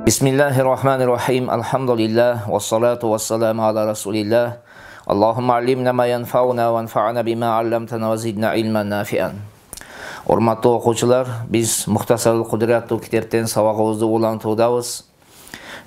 Bismillahirrahmanirrahim. Elhamdülillah ve salatu ve selamu ala Resulillah. Allahumma allimna ma yanfa'una ve anfa'na bima 'allamtana ve zidna ilmen nafi'an. Hormatly okuwçular, biz Muhtasarul Kudratlı kitaptan sabagыбызды ulantуудабыз.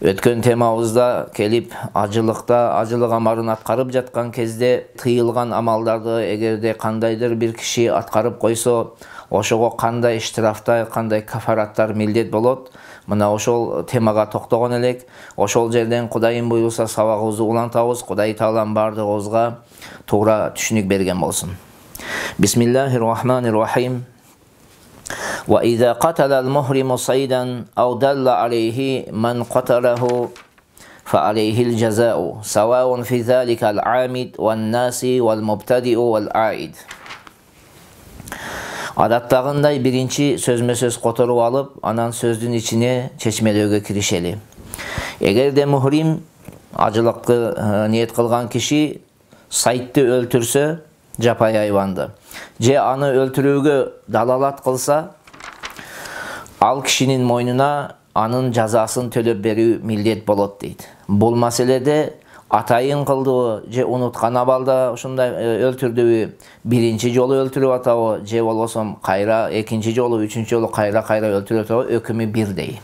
Өткөн темабызда келип ажылык амарын аткарып жаткан кезде тыйылган амалдарды эгерде кандайдыр бир киши аткарып койсо, ошого кандай иштирафта, кандай кафараттар милдет болот. Мына ошол темага токтогон элек. Ошол жерден Кудайым буйруса сабагыбызды улантабыз. Кудай Таалам бардыгыбызга туура түшүнүк берген болсун. Бисмиллахир-рахманир-рахим. وَإِذَا قَتَلَ الْمُحْرِمُ صَيْدًا أَوْ دَلَّ عَلَيْهِ مَنْ قَتَلَهُ فَعَلَيْهِ الْجَزَاءُ سَوَاءٌ فِي ذَلِكَ الْعَامِدُ وَالنَّاسِ وَالْمُبْتَدِئُ وَالْعَائِدُ. Adattagындай биринчи сөзмө-сөз которуп алып, анан сөздүн ичине чечмелөөгө киришели. Эгерде мухрим ажылыкты ниет кылган киши сайдты өлтүрсө, жапайы айванды, же аны өлтүрүүгө далалат кылса, ал кишинин мойнуна анын жазасын төлөп берүү милдет болот дейт. Бул маселеде атайын кылдыбы же унуткан абалда ушундай өлтүрдүбү, биринчи жолу өлтүрүп атабы же болбосо кайра экинчи жолу, үчүнчү жолу кайра өлтүрүп атабы, өкүмү бирдей.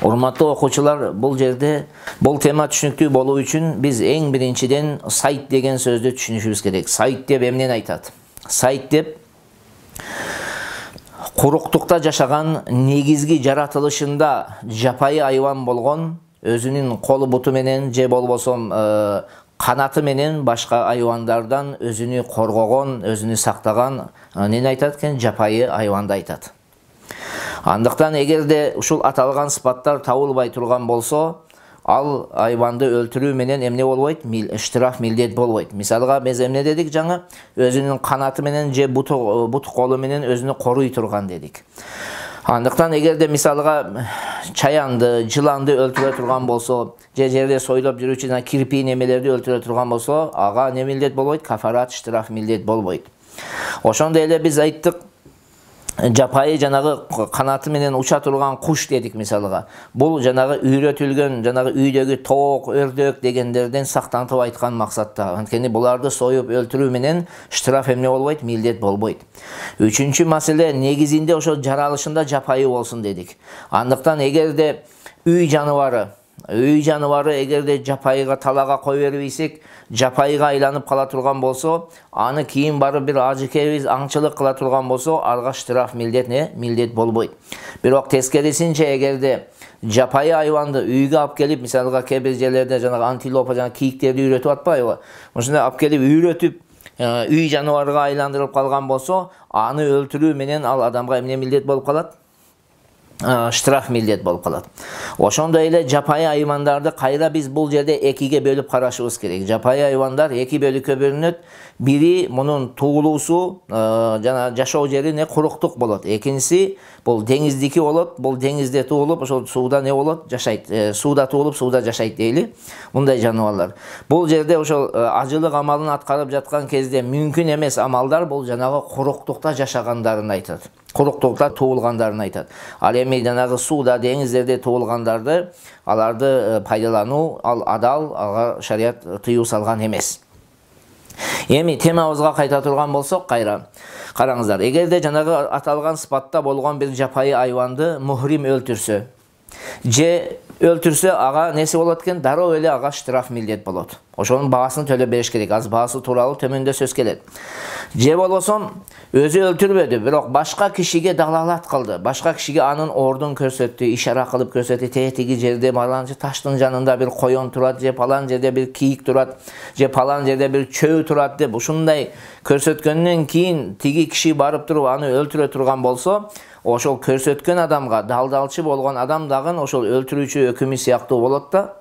Урматтуу окуучулар, бул жерде бул тема түшүнүктүү болуу үчүн биз эң биринчиден сайт деген сөздү түшүнүшүбүз керек. Сайт деп эмнени айтат? Сайт деп куруктукта жашаган, негизги жаратылышында жапайы айван болгон, өзүнүн колу буту менен же болбосо канаты менен башка айвандардан өзүнү коргогон, өзүнү сактаган нени айтат экен? Жапайы айванды айтат. Андыктан эгерде ушул аталган сыпаттар табылбай турган болсо, ал айванды өлтүрүү менен эмне болбойт? Иштираф милдет болбойт. Мисалга биз эмне дедик жаңы? Өзүнүн канаты менен же бут колу менен өзүнү коруй турган дедик. Андыктан эгерде мисалга чаянды, жыланды өлтүрө турган болсо, же жерде сойлоп жүрүүчү кирпий немелерди өлтүрө турган болсо, ага не милдет болбойт? Кафарат, иштираф милдет болбойт. Ошондой эле биз айттык, жапайы жанагы канаты менен уча турган куш дедик мисалга. Бул жанагы үйрөтүлгөн, жанагы үйдөгү тоок, өрдөк дегендерден сактантып айткан максатта. Анткени буларды союп өлтүрүү менен иштираф эмне болбойт? Милдет болбойт. Үчүнчү маселе, негизинде ошо жаралышында жапайы болсун дедик. Андыктан эгерде үй жаныбары эгерде жапайыга талага кой бербейсек, жапайыга айланып кала турган болсо, аны кийин барып бир ажыкебиз аңчылык кыла турган болсо, арга иштираф милдет болбойт. Бирок тескерисинче, эгерде жапайы айванды үйгө алып келип, мисалга кээ бир жерлерде жанагы антилопа, жанагы кийиктерди үйрөтүп атпайбы? Ушундай алып келип үйрөтүп, үй жаныбарга айландырып калган болсо, аны өлтүрүү менен ал адамга эмне милдет болуп калат? Иштираф милдет болуп калат. Ошондой эле жапайы айвандарды кайра биз бул жерде экиге бөлүп карашыбыз керек. Жапайы айвандар эки бөлүккө бөлүнөт. Бири мунун туулуусу, жана жашоо жери куруктук болот. Экинчиси бул деңиздики болот. Бул деңизде туулуп, ошол сууда не болот? Жашайт. Сууда туулуп, сууда жашайт дейли. Мындай жаныбарлар. Бул жерде ошол ажылык амалын аткарып жаткан кезде мүмкүн эмес амалдар бул жанагы куруктукта жашагандарын айтат. Куруктукта туулгандарын айтат. Ал эми жанагы сууда, деңиздерде туулгандарды, аларды пайдалануу, ал адал, ага шарият тыюу салган эмес. Эми темабызга кайта турган болсок, кайра караңыздар. Эгерде жанагы аталган сыпатта болгон бир жапайы айванды мухрим өлтүрсө, же өлтүрсө, ага неси болот экен? Дароо эле ага иштираф милдет болот. Ошонун баасын төлөп бериш керек. Аз баасы тууралуу төмөндө сөз келет. Же болбосо өзү өлтүрбөдү, бирок башка кишиге далалат кылды. Башка кишиге анын ордун көрсөттү, ишара кылып көрсөттү. Тетиги жерде баланчы таштын жанында бир коён турат, же палан жерде бир кийик турат, же палан жерде бир чөө турат деп ушундай көрсөткөндөн кийин тиги киши барып туруп аны өлтүрө турган болсо, ошол көрсөткөн адамга, далдалчы болгон адам дагы ошол өлтүрүүчү өкүмү сыяктуу болот да,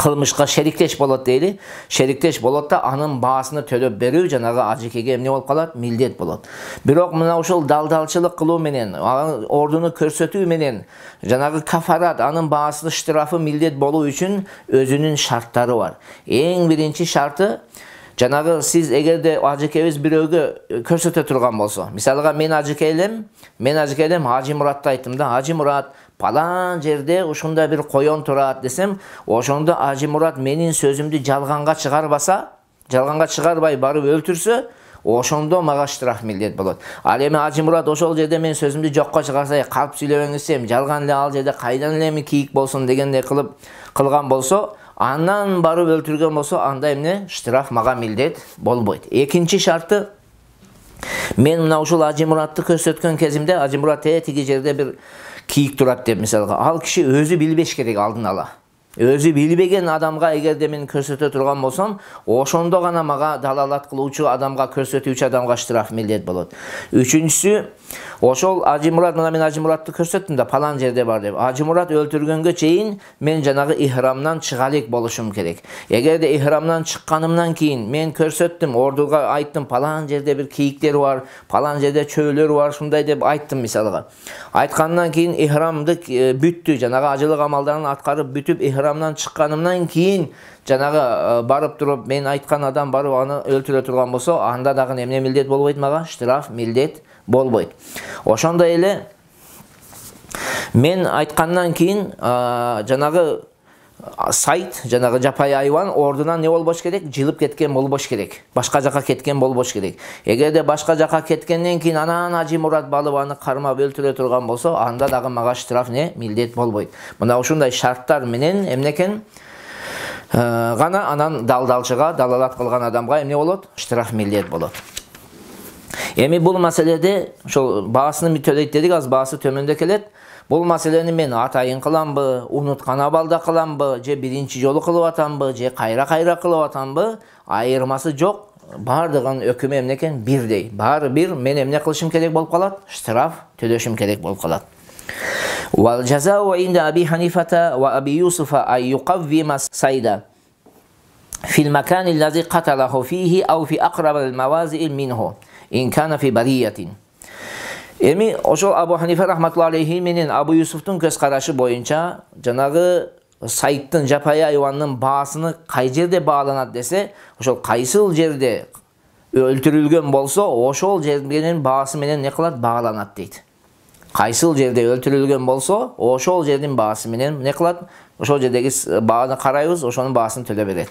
кылмышка шериктеш болот дейли. Шериктеш болот да, анын баасыны төлөп берүү жанагы ажекеге эмне болуп калат? Милдет болот. Бирок мына ушул далдалчылык кылуу менен, ордуну көрсөтүү менен жанагы кафарат, анын баасы, иштирафы милдет болуу үчүн өзүнүн шарттары бар. Эң биринчи шарты Жанагы сиз эгерде ажекебиз бирөөгө көрсөтө турган болсо, мисалга мен ажекейлем Ажы Муратты айттым да, Ажы Мурат палан жерде ушундай бир коен турат десем, ошондо Ажы Мурат менин сөзүмдү жалганга чыгарбай барып өлтүрсө, ошондо мага штраф милдет болот. Ал эми Ажы Мурат ошол жерде мен сөзүмдү жокко чыгарсай, калп сүйлөбөң десем, жалган эле ал жерде кайдан эле кийик болсун дегендей кылган болсо, андан барып өлтүргөн болсо, анда эмне штраф мага милдет болбойт. Экинчи шарты, мен мына ушул Ажы Муратты көрсөткөн кезимде, Ажы Мурат тиги жерде бир кийик турат деп мисалга, ал киши өзү билбеш керек алдын ала. Өзү билбеген адамга эгерде мен көрсөтө турган болсом, ошондо гана мага далалат кылуучу адамга, көрсөтүүчү адамга штраф милдет болот. Үчүнчүсү, ошол Ажы Мурат, мына мен Ажы Муратты көрсөттүм да, палан жерде бар деп. Ажы Мурат өлтүргөнгө чейин мен жанагы ихрамдан чыга элек болушум керек. Эгерде ихрамдан чыкканымдан кийин мен көрсөттүм, ордуга айттым, палан жерде бир кийиктер бар, палан жерде чөөлөр бар, шундай деп айттым мисалга. Айткандан кийин ихрамды бүттү, жанагы ажылык амалдарын аткарып бүтүп, ихрамдан чыкканымдан кийин жанагы барып туруп мен айткан адам барып аны өлтүрө турган болсо, анда дагы эмне милдет болбойт мага? Штраф милдет болбойт. Ошондой эле мен айткандан кийин жанагы сайт, жанагы жапайы айван ордунан не болбош керек? Жылып кеткен болбош керек. Башка жака кеткен болбош керек. Эгерде башка жака кеткенден кийин анан Ажы Мурат балып аны кармап өлтүрө турган болсо, анда дагы мага штраф милдет болбойт. Мына ушундай шарттар менен эмнекен гана анан далдалчыга, далалат кылган адамга эмне болот? Штраф милдет болот. Эми бул маселеде ошол баасын төлөйт дедик, аз баасы төмөндө келет. Бул маселени мен атайын кыламбы, унуткан абалда кыламбы, же биринчи жолу кылып атамбы, же кайра кылып атамбы, айырмасы жок. Бардыгын өкүмү эмнекен? Бирдей. Баары бир мен эмне кылышым керек болуп калат? Штраф төлөшүм керек болуп калат. Wal jaza'u 'inda Abi Hanifata wa Abi Yusufa ay yuqawwima sayda fil makan allazi qatalahu fihi aw fi aqrab al mawazi' minhu in kana fi bariyatin. Эми ошол Абу Ханифа рахматуллахи алейхи менен Абу Юсуфтун көз карашы боюнча жанагы сайттын, жапайы айвандын баасыны кай жерде бааланат десе, ошол кайсыл жерде өлтүрүлгөн болсо, ошол жердин баасы менен не кылат? Бааланат дейт. Кайсыл жерде өлтүрүлгөн болсо, ошол жердин баасы менен не кылат? Ошол жердеги бааны карайбыз, ошонун баасын төлөп берет.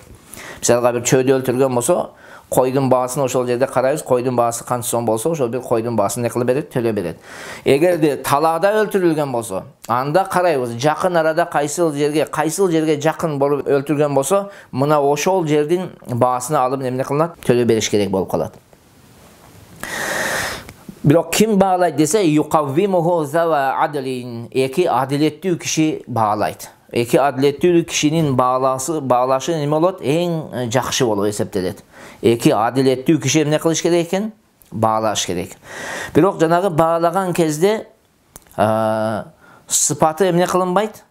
Мисалга бир чөөдө өлтүргөн болсо, койдун баасын ошол жерде карайбыз, койдун баасы канча сом болсо, ошол бир койдун баасын не кылып берет? Төлөп берет. Эгерде талаада өлтүрүлгөн болсо, анда карайбыз, жакын арада кайсыл жерге жакын болуп өлтүргөн болсо, мына ошол жердин баасына алып эмне кылынат? Төлөп бериш керек болуп калат. Бирок ким баалайт десе, юқаввимуху зава адлин, эки адилеттүү киши баалайт. Эки адилеттүү кишинин баалашы неме болот? Эң жакшы болуп эсептелет. Эки адилеттүү киши эмне кылыш керек экен? Баалаш керек. Бирок жанагы баалаган кезде сыпаты эмне кылынбайт?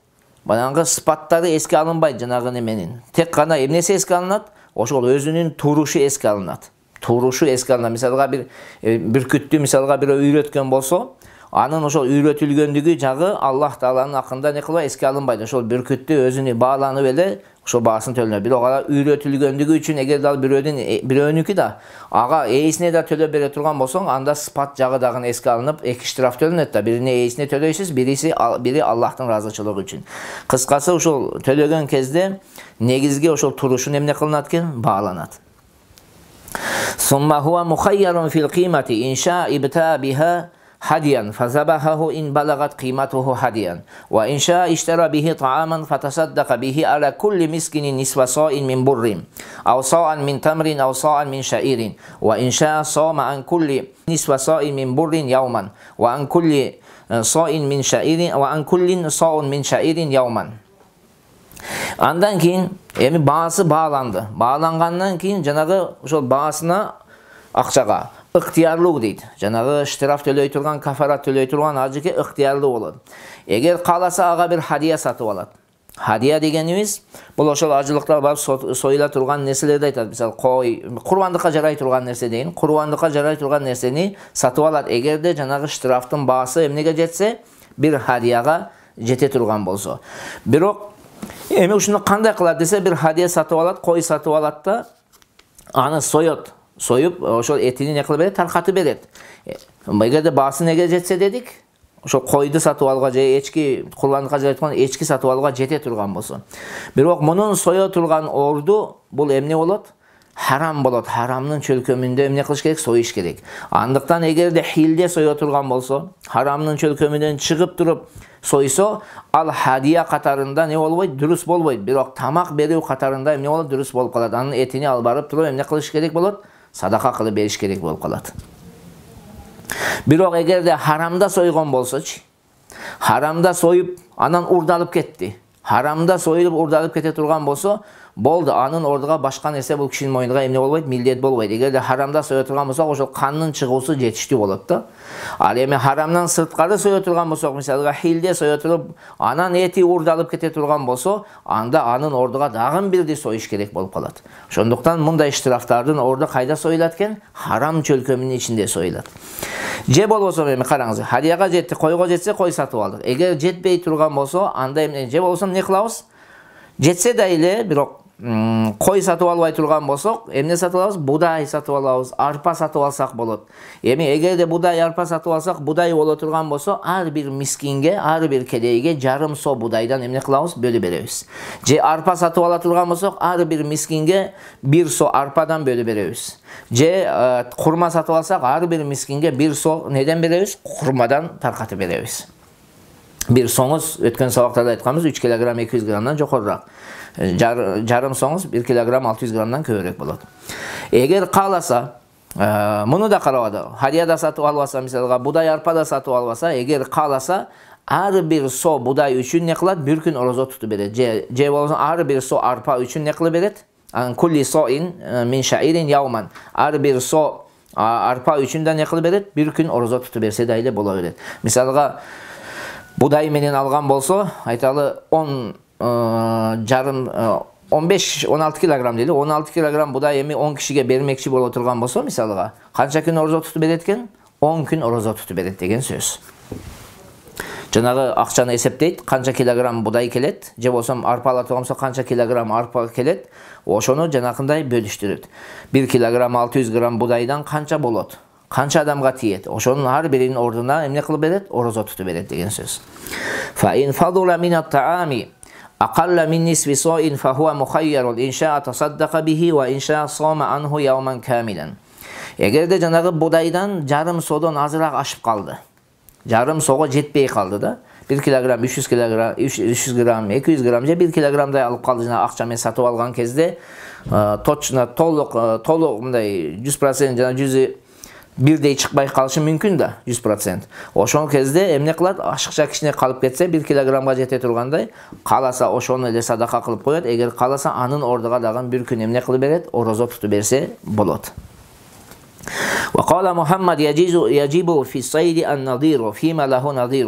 Баягы сыпаттары эске алынбайт жанагы неменин. Тек гана эмнеси эске алынат? Ошол өзүнүн турушу эске алынат. Турушу эске алынат. Мисалга бир бүркүттү мисалга бирөө үйрөткөн болсо, анын ошол үйрөтүлгөндүгү жагы Аллах Тааланын акында не кылбайт? Эске алынбайт. Ошол бүркүттү өзүнө бааланып эле ошол баасын төлөнөт. Бирок ага үйрөтүлгөндүгү үчүн эгер ал бирөөнүкү да ага ээсине да төлөп бере турган болсоң, анда сыпат жагы дагы эске алынып, эки штраф төлөнөт да. Бирине ээсине төлөйсүз, бири Аллахтын ыраазычылыгы үчүн. Кыскасы ошол төлөгөн кезде негизги ошол турушун эмне кылынат экен? Бааланат. Summa huwa mukhayyarun fil qimati in sha'a ibta'a biha hadiyan fazabahahu in balagat qimatuhu hadiyan wa in sha'a ishtara bihi ta'aman fatasaddaqa bihi ala kulli miskinin nisfa sa'in min burrin aw sa'an min tamrin aw sa'an min sha'irin wa in sha'a sama an kulli nisfa sa'in min burrin yawman wa an kulli sa'in min sha'irin wa an kullin sa'un min sha'irin yawman. Andan keyin эми баасы бааланды. Баалангандан кийин жанагы ошол баасына акчага ыктыярлуу дейт. Жанагы штраф төлөй турган, кафарат төлөй турган ажыке ыктыярлуу болот. Эгер кааласа ага бир хадия сатып алат. Хадия дегенибиз бул ошол ажылыкта барып союла турган нерселерди айтат. Мисалы кой, курбандыкка жарай турган нерсе дейин. Курбандыкка жарай турган нерсени сатып алат. Эгерде жанагы штрафтын баасы эмнеге жетсе, бир хадияга жете турган болсо. Бирок эми ушуну кандай кылат десе, бир хадия сатып алат, кой сатып алат да, аны соет. Союп, ошол этини не кылып берет, таркатып берет. Эгерде баасы неге жетсе дедик, ошо койду сатып алууга же эчки курбандыкка жараткан эчки сатып алууга жете турган болсо. Бирок мунун сое турган орду бул эмне болот? Харам болот. Харамдын чөлкөмүндө эмне кылыш керек? Союш керек. Андыктан эгерде хилде сое турган болсо, харамдын чөлкөмүнөн чыгып туруп сойсо, ал хадия катарында не болбойт? Дурус болбойт. Бирок тамак берүү катарында эмне болот? Дурус болуп калат. Анын этини алып барып туруп эмне кылыш керек болот? Садака кылып бериш керек болуп калат. Бирок эгерде харамда сойгон болсочу, харамда союп, анан урдалып кетти. Харамда союлуп урдалып кете турган болсо, болду, анын ордуга башка нерсе бул кишинин мойнуна эмне болбойт? Милдет болбойт. Эгерде харамда сое турган болсок, ошол канын чыгуусу жетиштүү болот да. Ал эми харамдан сырткары сое турган болсок, мисалга хилде сое туруп, анан эти урдалып кете турган болсо, анда анын ордуга дагы бирди союш керек болуп калат. Ошондуктан мындай иштирафтардын орду кайда союлат экен? Харам чөлкөмүнүн ичинде союлат. Же болбосо эми караңыз, хадияга жетти, койго жетсе кой сатып алдык. Эгер жетпей турган болсо, анда эмне? Же болбосо эмне кылабыз? Жетсе да эле, бирок кой сатып албай турган болсок, эмне сатып алабыз? Будай сатып алабыз, арпа сатып алсак болот. Эми эгерде будай, арпа сатып алсак, будай боло турган болсо, ар бир мискинге, ар бир кедейге жарым со будайдан эмне кылабыз? Бөлүп беребиз. Же арпа сатып ала турган болсок, ар бир мискинге бир со арпадан бөлүп беребиз. Же курма сатып алсак, ар бир мискинге бир со неден беребиз? Курмадан таркатып беребиз. Бир соңуз өткөн сабактарда айтканбыз 3 кг 200 грамдан жокорураак. Жарым соңуз 1 кг 600 грамдан көбүрөөк болот. Эгер кааласа, муну да карабады. Хадияда сатып албаса, мисалга будай, арпа да сатып албаса, эгер кааласа, ар бир со будай үчүн не кылат? Bir күн орозо тутуп берет. Же болсо ар бир со арпа үчүн не кылып берет? Kulli so'in min sha'irin yawman. Ар бир со арпа үчүн да не кылып берет? Bir күн орозо тутуп берсе да эле боло берет. Мисалга будай менен алган болсо, айталы 10 жарым 15-16 килограмм дейли. 16 килограмм будай эми 10 кишиге бермекчи боло турган болсо, мисалга, канча күн орозо тутуп берет экен? 10 күн орозо тутуп берет деген сөз. Жанагы акчаны эсептейт, канча килограмм будай келет, же болсо арпа ала турган болсо канча килограмм арпа келет, ошону жанакындай бөлүштүрөт. 1 килограмм 600 грамм будайдан канча болот? Канча адамга тиет? Ошонун ар биринин ордуна эмне кылып берет? Орозо тутуп берет деген сөз. Fa in fadula min at-ta'ami aqalla min nisfi sa'in fa huwa mukhayyar in sha'a tasaddaqa bihi wa in sha'a sama anhu yawman kamilan. Эгерде жанагы будайдан жарым содон азыраак ашып калды. Жарым сого жетпей калды да. 1 килограмм 300 килограмм 300 грамм 200 грамм же 1 килограммдай алып калды, жана акча менен сатып алган кезде точно толук мындай 100% жана 100 бирдей чыкпай калышы мүмкүн да, 100%. Ошол кезде эмне кылат? Ашыкча кичине калып кетсе, 1 килограммга жете тургандай, каласа ошону эле садака кылып коет. Эгер каласа анын ордуга дагы bir күн эмне кылып берет? Орозо тутуп берсе болот. Wa qala Muhammad yajibu fi saydi an-nadir fima lahu nadir.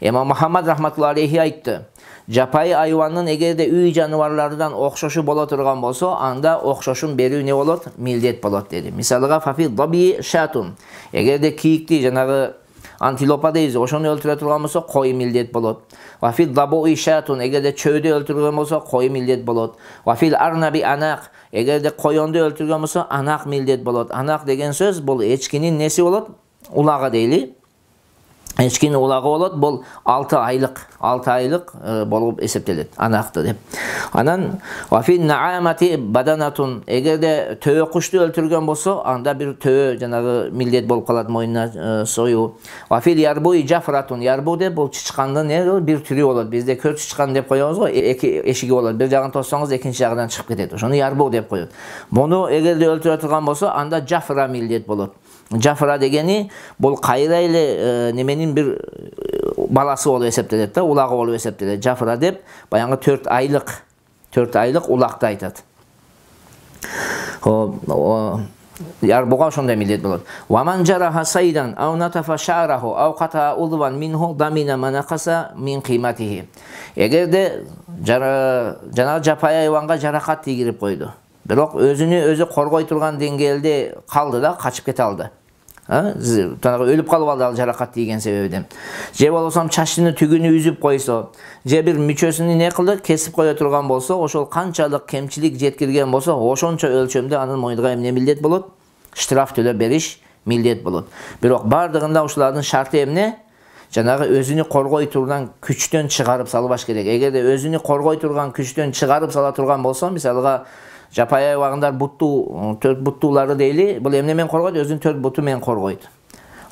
Имам Muhammad rahmatullohi alayhi айтты. Жапайы айвандын эгерде үй жаныбарлардан окшошу боло турган болсо, анда окшошун берүү не болот? Милдет болот деди. Мисалга фафи даби шатун. Эгерде кийикти жанагы антилопа дейбиз, ошону өлтүрө турган болсо, кой милдет болот. Фафи дабуи шатун. Эгерде чөөдү өлтүргөн болсо, кой милдет болот. Фафил арнаби анак. Эгерде коёнду өлтүргөн болсо, анак милдет болот. Анак деген сөз бул эчкинин неси болот? Улагы дейли. Эчкинин улагы болот, бул 6 айлык болуп эсептелет, анакты деп. Анан вафи наамати баданатун. Эгерде төбө кушту өлтүргөн болсо, анда bir төбө жанагы милдет болуп калат, мойнуна сою. Вафи ярбуи жафратун. Ярбу деп бул чычкандын bir түрү болот. Бизде көр чычкан деп коебуз го, эки эшиги болот. Bir жагын тоссоңуз, экинчи жагынан чыгып кетет. Ошону ярбу деп коет. Муну эгерде өлтүрө турган болсо, анда жафра милдет болот. Жафра дегени бул кайра эле неменин bir баласы болуп эсептелет да, улагы болуп эсептелет. Жафра деп баягы 4 айлык улакты айтат. Ярбуга ошондой милдет болот. Ваман жараха сайдан ау натафа шараху ау ката удван минху дамина манакаса мин кыйматихи. Эгерде жанагы жапайы айванга жаракат тийгирип койду, бирок өзүнү өзү коргой турган деңгээлде калды да, качып кете алды. Танага өлүп калып алды ал жаракат тийген себебинен. Же болбосо чачтын түгүнү үзүп койсо, же бир мүчөсүн не кылды, кесип кое турган болсо, ошол канчалык кемчилик жеткирген болсо, ошончо өлчөмдө анын мойнуна эмне милдет болот? Штраф төлөп бериш милдет болот. Бирок бардыгында ушулардын шарты эмне? Жанагы өзүнү коргой турган күчтөн чыгарып салбаш керек. Эгерде өзүнү коргой турган күчтөн чыгарып сала турган болсо, мисалга жапайы айвандар буттуу, төрт буттуулары дейли, бул эмне менен коргойт? Өзүнүн төрт буту менен коргойт.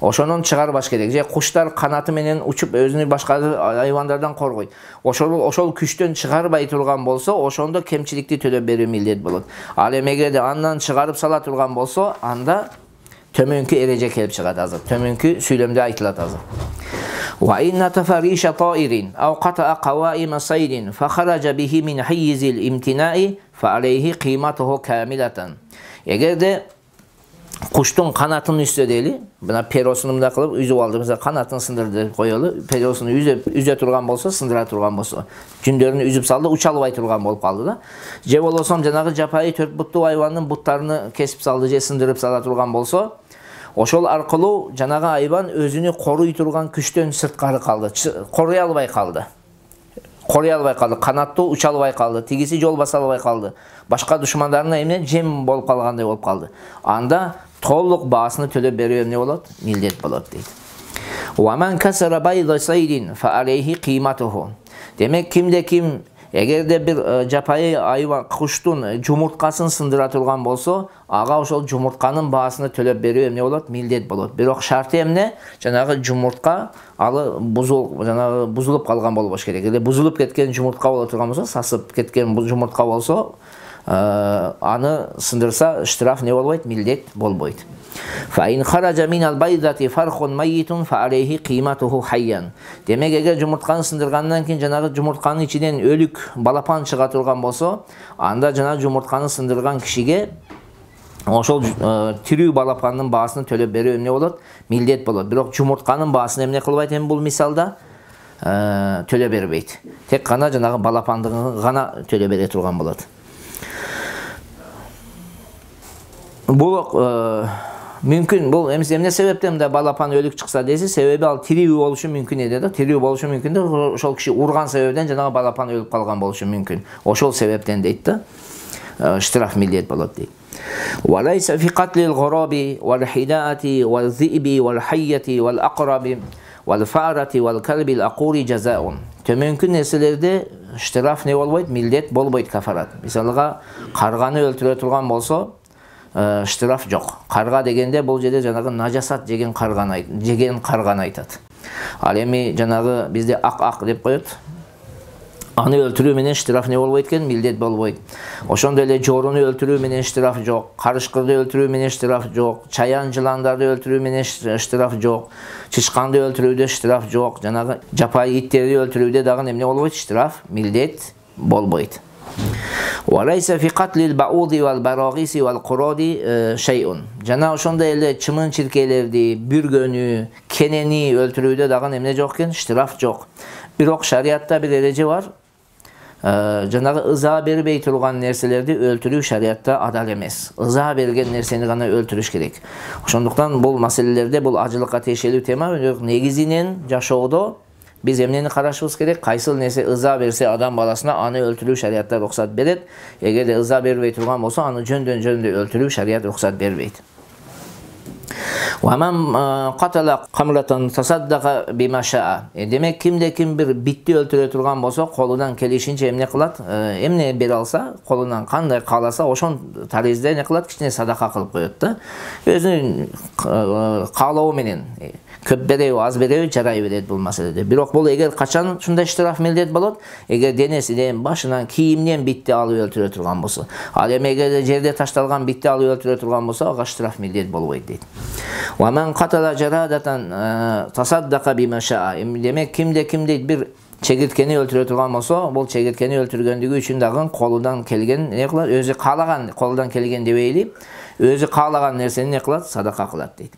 Ошонун чыгарбаш керек. Же куштар канаты менен учуп өзүнү башка айвандардан коргойт. Ошол күчтөн чыгарбай турган болсо, ошондо кемчиликти төлөп берүү милдет болот. Ал эми эгерде андан чыгарып сала турган болсо, анда төмөнкү эреже келип чыгат азыр. Төмөнкү сүйлөмдө айтылат азыр. وإن تفريش طائر أو قطع قوائم صيد فخرج به من حيز الامتناع فعليه قيمته كاملة. Эгерде куштун канатын үзсө дейли, мына перосуну мындай кылып үзүп алды, мисалы канатын сындырды коелу, перосуну үзө турган болсо, сындыра турган болсо, жүндөрүнү үзүп салды, уча албай турган болуп калды да. Же болбосо жанагы жапайы төрт буттуу айвандын буттарını кесип салды, же сындырып сала турган болсо, ошол аркылуу жанагы айван өзүнү коруй турган күчтөн сырткары калды, коруй албай калды. Коруй албай калды, канаттуу уча албай калды, тигиси жол баса албай калды. Башка душмандарына эмне жем болуп калгандай болуп калды. Анда толук баасыны төлөп берүү эмне болот? Милдет болот дейт. Wa man kasara bayda saydin fa alayhi qimatuhu. Демек кимде ким эгерде бир жапайы айван куштун жумурткасын сындыра турган болсо, ага ошол жумуртканын баасыны төлөп берүү эмне болот? Милдет болот. Бирок шарты эмне? Жанагы жумуртка алы бузулуп калган болбош керек. Эгерде бузулуп кеткен жумуртка боло турган болсо, сасып кеткен жумуртка болсо, аны сындырса штраф не болбойт? Милдет болбойт. فإن خرج من البيضة فرخ ميت فعليه قيمته حيا. Демек эгер жумуртканы сындыргандан кийин жанагы жумуртканын ичинен өлүк балапан чыга турган болсо, анда жана жумуртканы сындырган кишиге ошол тирүү балапандын баасыны төлөп берүү эмне болот? Милдет болот. Бирок жумуртканын баасын эмне кылбайт эми бул мисалда? Төлөп бербейт. Тек гана жанагы балапандын гана төлөп бере турган болот. Бул мүмкүн, бул эмне себептен да балапан өлүк чыкса десе, себеби ал тирүү болушу мүмкүн эди да. Тирүү болушу мүмкүн да, ошол киши урган себептен жанагы балапан өлүп калган болушу мүмкүн. Ошол себептен дейт да. Штраф милдет болот дейт. وليس في قتل الغراب والحداءة والذئب والحية والأقرب والفأرة والكلب الأقور جزاء. Төмөнкү нерселерде штраф не болбойт? Милдет болбойт, кафарат. Мисалга карганы өлтүрө турган болсо, штраф жок. Карга дегенде бул жерде жанагы нажасат жеген карганы айтат. Ал эми жанагы бизде ак деп коет. Аны өлтүрүү менен штраф не болбойт экен? Милдет болбойт. Ошондой эле жоруну өлтүрүү менен штраф жок. Карышкырды өлтүрүү менен штраф жок. Чаян жыландарды өлтүрүү менен штраф жок. Чычканды өлтүрүүдө штраф жок. Жанагы жапайы иттерди өлтүрүүдө дагы эмне болбойт? Штраф, милдет болбойт. وليس في قتل البعوض والبراغيث والقراد شيء. Жана ошондой эле чымын чиркейлерди, бүргөнү, кенени өлтүрүүдө дагы эмне жок экен? Штраф жок. Бирок шариатта бир эреже бар. Жанагы ыза бербей турган нерселерди өлтүрүү шариатта адал эмес. Ыза берген нерсени гана өлтүрүш керек. Ошондуктан бул маселелерде бул ажылыкка тиешелүү тема, негизинен жашоодо биз эмнени карашыбыз керек? Кайсыл нерсе ыза берсе адам баласына, аны өлтүрүү шариатта рухсат берет. Эгерде ыза бербей турган болсо, аны жөндөн өлтүрүү шариат рухсат бербейт. وَمَنْ قَتَلَ قَمْرَةً تَصَدَّقَ بِمَا شَاءَ. Демек кимде ким бир битти өлтүрө турган болсо, колунан келишинче эмне кылат? Эмне бере алса, колунан кандай кааласа, ошон таризде эмне кылат? Кичине садака кылып коет да. Өзүнүн каалоо менен көп береби, аз береби, жарай берет бул маселеде. Бирок бул эгер качан ушундай штраф милдет болот? Эгер денесинен, башынан, кийиминен битти алып өлтүрө турган болсо. Ал эми эгер жерде ташталган битти алып өлтүрө турган болсо, ага штраф милдет болбойт дейт. وَمَنْ قَتَلَ جَرَادَةً تَصَدَّقَ بِمَا شَاءَ. Демек кимде ким дейт бир чегирткени өлтүрө турган болсо, бул чегирткени өлтүргөндүгү үчүн дагы колунан келген не кылат? Өзү каалаган, колунан келген дебейли, өзү каалаган нерсени не кылат? Садака кылат дейт.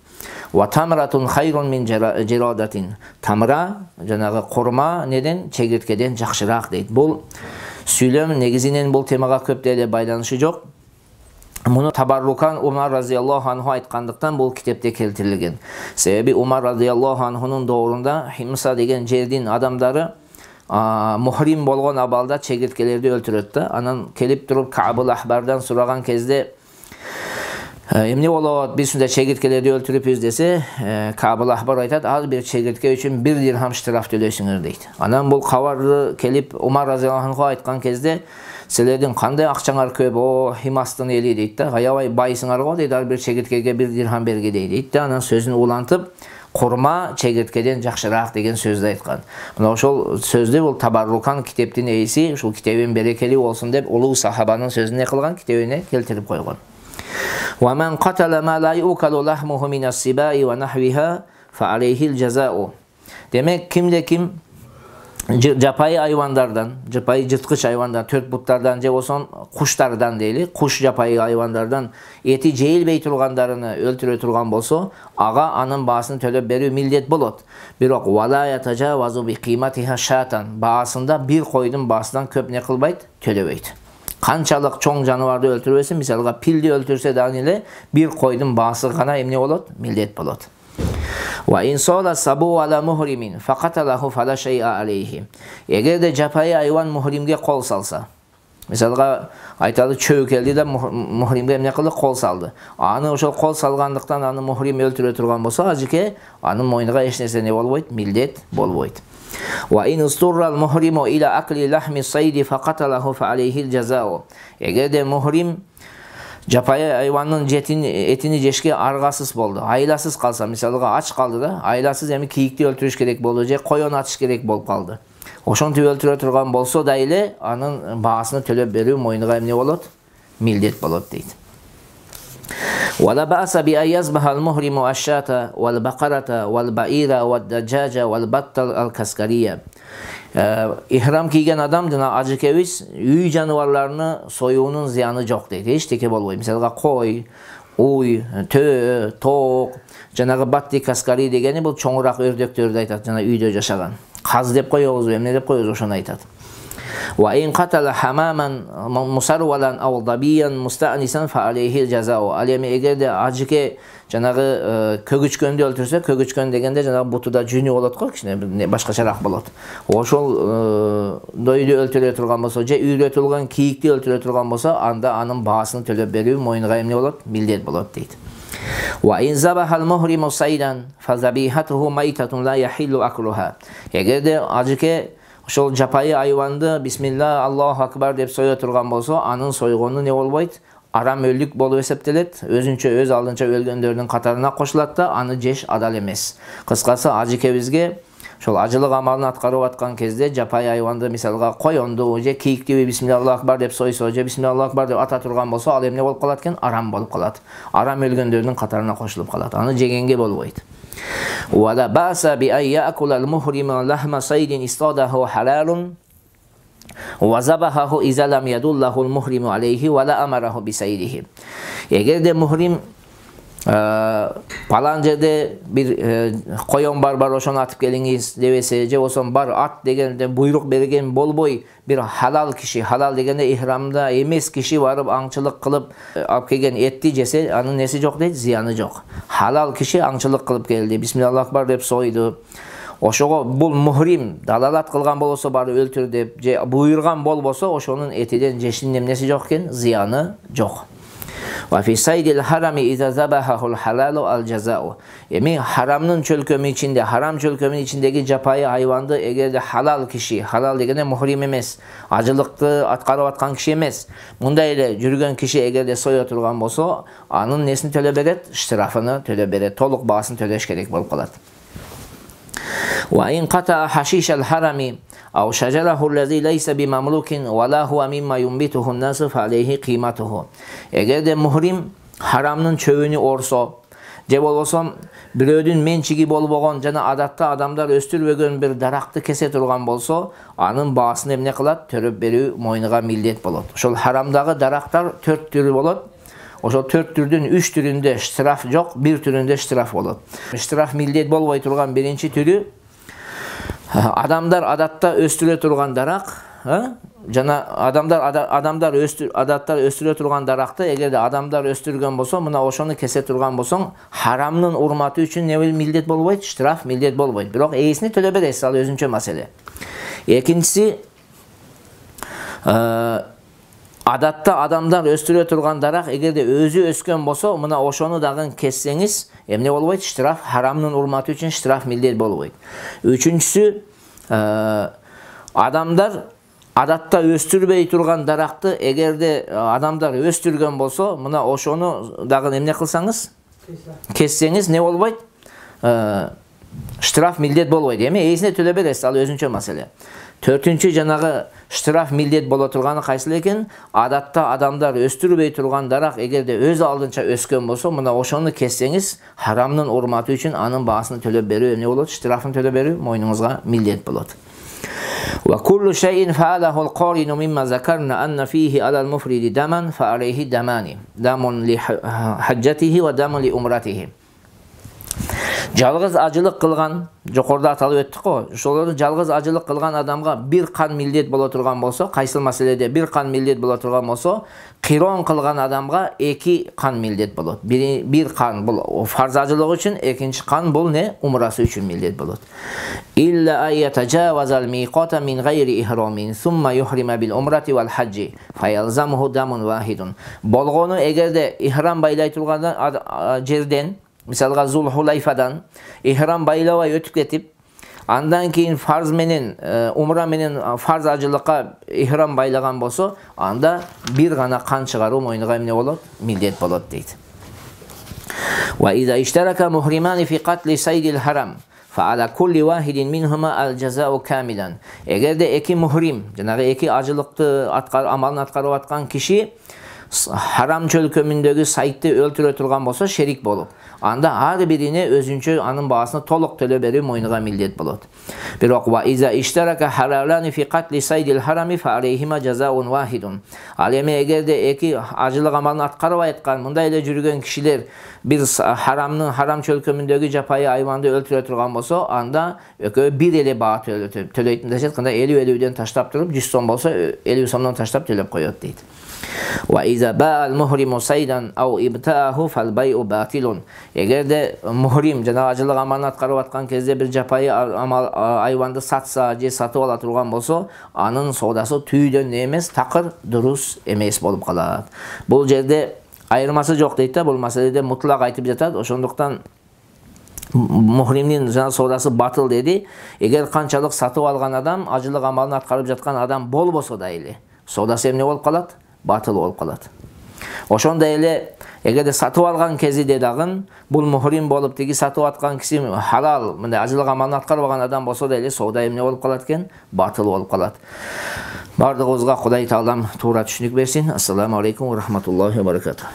وَتَمْرَةٌ خَيْرٌ مِنْ جِرَادَةٍ. Тамра, жанагы корма неден? Чегирткеден жакшыраак дейт. Бул сүйлөм негизинен бул темага көп деле байланышы жок. Bunu tabarrukan Umar radıyallahu anhu aytqandıqtan bu kitapta keltirilген. Sebebi Umar radıyallahu anhu'nun doğrunda Himsa degen jerdin adamları muhrim bolgon abalda çegirtkelerdi öldürüttü. Anan kelip durup Ka'bul Ahbar'dan soragan kezde emne bolot biz şunda çegirtkelerdi öldürüpüz dese Ka'bul Ahbar aytat az bir çegirtke üçün 1 dirham ştraf töleşiңер deydi. Anan bul kavarlı kelip Umar radıyallahu anhu aytkan kezde "Sizlerden qanday akçaňar köp, o Himastın eli" deydi. "Ayabay bayısıňar go" deydi, "bir çegirtkege 1 dirham berge" deydi. Anan sözünü ulantıp "Kurma çegirtkeden jakşyraak" degen sözdü aytkan. Muna ошол sözdü bul tabarrukan kiteptin eýisi, uşul kitebin berekeli bolsun dep ulug sahabanın sözüne ne kılgan kitebine keltirip koygan. "Wa men qatala ma la yukalu lahmuhu min as-sibai wa nahwiha fa alayhi'l jaza'u." Demek kimde kim japayı hayvanlardan, japayı jırtkıç hayvandan, tört butlardan je bolson kuşlardan deyli, kuş japayı hayvanlardan eti jeyilbey turgandaryny öldürө turgan bolso, aga anın baasını төлöp berүү millet bolot. Birok wala yatajawazu bi qimatiha shatan, baasında bir koydun baasından köp ne kılbayt, төлöbeyt. Kançalık çoğ janawardy öldürbesin, misalga pildi öldürse dagы ele bir koydun baası gana emne bolot, millet bolot. Wa in sala sabu ala muhrimin faqatalahu fala shay'a alayhi. Eger de japayı hayvan muhrimge kol salsa. Misalga aytalı çöw keldi de muhrimge emne kıldı, kol saldı. Anı ошол kol salgandыкtan anı muhrim öldürө turgan bolsa, ajike anın moynuga eç nerse ne bolboyt, millet bolboyt. Wa in usturral muhrimu ila akli lahmi saydi faqatalahu fa alayhi'l jaza'u. Eger de muhrim japayı hayvanın etini jeşke argasız boldu. Aylasız kalsa, misalga aç kaldı da, aylasız emi kiyikti öldürüş gerek boldu, je koyon atış gerek bolup kaldı. Oşontu öldürө turgan bolso da ile anın baasını төлöp berүү moynuga emne bolot, millet bolot deydi. Wa la ba'sa bi ayazbahal muhrimu ash-shata wal baqarata wal ba'ira wad dajaja wal battal al-kaskariya. İhram kiygen adam dina ajıkeviz üy janawarlaryny soyuğunun ziyanı jok deydi. Hiç teke bolboy. Misalga koy, uy, tö, tok, janağı batti kaskari degeni bu çoğurak ördöktördü aytat, jana üyde jaşagan. Kaz dep koyobuz, emne dep koyobuz, oşonu aytat. Wa in qatala hamaman musarwalan aw dabiyan musta'nisan fa alayhi'l jaza'u. Alemi eger de ajike janağı kögüçkönde öldürse, kögüçkön degende janağı butuda jüni bolot go, kişine başkaçarak bolot. Oşol doydu öldürө turgan bolsa, je üyretulgan kiyikti öldürö turgan bolsa, anda anın baasını төлöp berүү moynuga emne bolot, millet bolot deydi. Wa in zabahal muhrimu saydan fa zabihatuhu maytatun la yahillu akluha. Eger de ajike ошол жапайы hayvanды Bismillah, Allahu Akbar dep soya turgan bolsa, anın soygonu ne bolboyt? Aram öldük bolup eseptelet. Özünçe öz aldınça ölgöndөрдүн katarına koşulat da anı jeş adal emes. Kıskası ajikebizge ошол ajılık amalını atkarıp atkan kezde japayı hayvandı misalga koyondu, je kiyikti Bismillah Allahu Akbar dep soyso, je Bismillah Allahu Akbar dep ata turgan bolsa, al emne bolup kalat eken? Aram bolup kalat. Aram ölgöndörдүн katarına koşulup kalat. Anı jegenge bolboyt. Wa la ba'sa bi ay ya'kulal muhrimu lahma saydin istadahu halalun wa zabahahu iza lam yadullahul muhrimu alayhi wa la amarahu bi saydihi. Eger de muhrim falan jerde bir koyon bar oşonu atıp geliңiz debese, je bolson bar at degende buyruk bergen bolboy bir halal kişi, halal degende ihramda emes kişi varıp aňçylyk kılıp alıp kelgen etти jese, anın nesi jok deydi, ziyanı jok. Halal kişi aňçylyk kılıp geldi, Bismillah Akbar dep soydu. Oşogo bul muhrim dalalat kılgan bolsa bari öldür dep je buyurgan bolbosa, oşonun etiden jeşinin emnesi jok eken, ziyanı jok. Wa fi saydil harami iza zabahahul halalu al jaza'u. Emi haramnın çölkömü içinde, haram çölkömünün içindeki japayı hayvandı eger de halal kişi, halal degende muhrim emes, acılıkты atkarıp atkan kişi emes. Munda ile jürgen kişi eger de soya turgan bolsa, anın nesini төлöp beret, iştirafını төлöp beret, toluk baasını töleş gerek bolup kalat. Wa in qata'a hashishal harami aw shajarahu allazi laysa bimamlukin wa la huwa mimma yunbituhu an-nasu fa alayhi qimatuhu. Eger de muhrim haramnın çövünü orso, je bolbosam birödün mençigi bolbogon jana adatda adamlar östürbөгөн bir darakты kese turgan bolso, anın baasını emne kılat, töröp berүү moynuga millet bolot. Ошол haramdagы daraktar 4 türü bolot. Oşo 4 türdün 3 türünde ştraf jok, 1 türünde ştraf bolot. Ştraf millet bolboy turgan birinci türü adamlar adatda östüre turgan darak, жана адамдар өстүрө турган даракты эгерде адамдар өстүргөн болсо, мына ошону кесе турган болсоң, харамдын урматы үчүн не милдет болбойт, штраф милдет болбойт. Бирок ээсине төлөп бересиз, ал өзүнчө маселе. Экинчиси, адатта адамдар өстүрө турган дарак эгерде өзү өскөн болсо, мына ошону дагы кессеңиз, эмне болбойт? Штраф, харамдын урматы үчүн штраф милдет болбойт. Үчүнчүсү, адамдар адатта өстүрбөй турган даракты эгерде адамдар өстүргөн болсо, мына ошону дагы эмне кылсаңыз, кессеңиз, не болбойт? Штраф милдет болбойт. Эми ээсине төлөп бересиз, ал өзүнчө маселе. Төртүнчү, жанагы штраф милдет боло турганы кайсыл экен? Адатта адамдар өстүрбөй турган дарак эгерде өз алдынча өскөн болсо, мына ошону кессеңиз, харамдын урматы үчүн анын баасын төлөп берүү эмне болот? Штрафын төлөп берүү мойнуңузга милдет болот. وكل شيء فعله القارن مما ذكرنا أن فيه على المفرد دما فعليه دمان دم لحجته ودم لأمرته. Жалгыз ажылык кылган, жокоруда аталып өттүк го, ошолорду жалгыз ажылык кылган адамга бир кан милдет боло турган болсо, кайсыл маселеде бир кан милдет боло турган болсо, кирон кылган адамга 2 кан милдет болот. Бир кан бул фарз ажылык үчүн, экинчи кан бул не? Умрасы үчүн милдет болот. Илля аятажавазал миқата мин гайри ихрамин сумма юхрима бил умрати вал хаджи фаялзамуху дамун вахидун. Болгону эгерде ихрам байлай турган жерден, мисалга Зулхулайфадан ихрам байлабай өтүп кетип, андан кийин фарз менен умра менен фарз ажылыкка ихрам байлаган болсо, анда бир гана кан чыгаруу мойнуга эмне болот? Милдет болот дейт. Ва иза иштарака мухримани фи катли сайдил харам фа'ала кулли вахидин минхума ал-жазау камилан. Эгерде эки мухрим, жанагы эки ажылыкты амалын аткарып аткан киши харам чөлкөмүндөгү сайтты өлтүрө турган болсо, шерик болуп, анда ар бирине өзүнчө анын баасына толук төлөп берүү мойнуга милдет болот. Бирок ва иза иштарака халалани фи катли сайдил харами фа алейхима жазаун вахидун. Ал эми эгерде эки ажылык амалын аткарбай аткан, мындай эле жүргөн кишилер бир харам чөлкөмүндөгү жапайы айванды өлтүрө турган болсо, анда экөө бир эле баа төлөйт. Мындайча айтканда 50-50ден таштап туруп, 100 сом болсо 50 сомдон таштап төлөп коёт дейт. Ва иза ба'ал мухриму сайдан ау ибтааху фал бай'у батилун. Эгерде мухрим жана ажылык амалын аткарып аткан кезде бир жапайы айванды сатса же сатып ала турган болсо, анын соодасы түйдөн эмес, такыр дурус эмес болуп калат. Бул жерде айырмасы жок дейт да, бул маселеде мутлак айтып жатат. Ошондуктан мухримдин жана соодасы батыл деди. Эгер канчалык сатып алган адам ажылык амалын аткарып жаткан адам болбосо да эле, соодасы эмне болуп калат? Батыл болуп калат. Ошондой эле эгерде сатып алган кезиде дагы бул мухрим болуп, тиги сатып аткан киши халал, мындай ажылык амалын аткарбаган адам болсо да эле, соода эмне болуп калат экен? Батыл болуп калат. Бардыгыбызга Кудай Таалам туура түшүнүк берсин. Ассаламу алейкум ва рахматуллахи ва баракатух.